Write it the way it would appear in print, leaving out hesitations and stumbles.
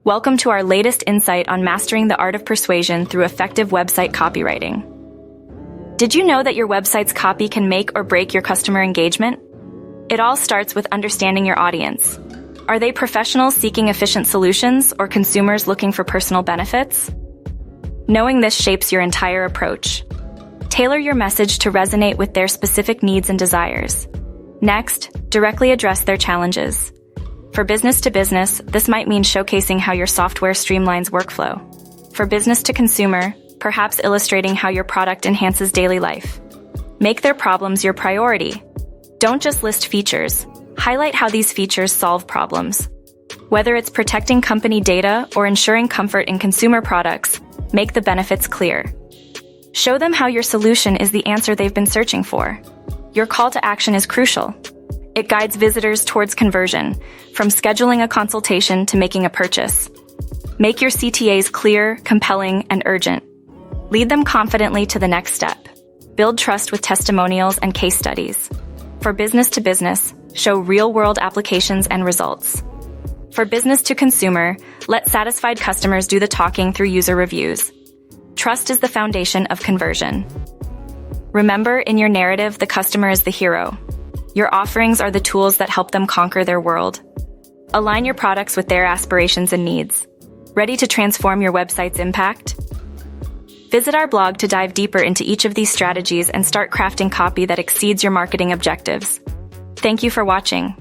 Welcome to our latest insight on mastering the art of persuasion through effective website copywriting. Did you know that your website's copy can make or break your customer engagement? It all starts with understanding your audience. Are they professionals seeking efficient solutions or consumers looking for personal benefits? Knowing this shapes your entire approach. Tailor your message to resonate with their specific needs and desires. Next, directly address their challenges. For business to business, this might mean showcasing how your software streamlines workflow. For business to consumer, perhaps illustrating how your product enhances daily life. Make their problems your priority. Don't just list features. Highlight how these features solve problems. Whether it's protecting company data or ensuring comfort in consumer products, make the benefits clear. Show them how your solution is the answer they've been searching for. Your call to action is crucial. It guides visitors towards conversion, from scheduling a consultation to making a purchase. Make your CTAs clear, compelling, and urgent. Lead them confidently to the next step. Build trust with testimonials and case studies. For business to business, show real-world applications and results. For business to consumer, let satisfied customers do the talking through user reviews. Trust is the foundation of conversion. Remember, in your narrative, the customer is the hero. Your offerings are the tools that help them conquer their world. Align your products with their aspirations and needs. Ready to transform your website's impact? Visit our blog to dive deeper into each of these strategies and start crafting copy that exceeds your marketing objectives. Thank you for watching.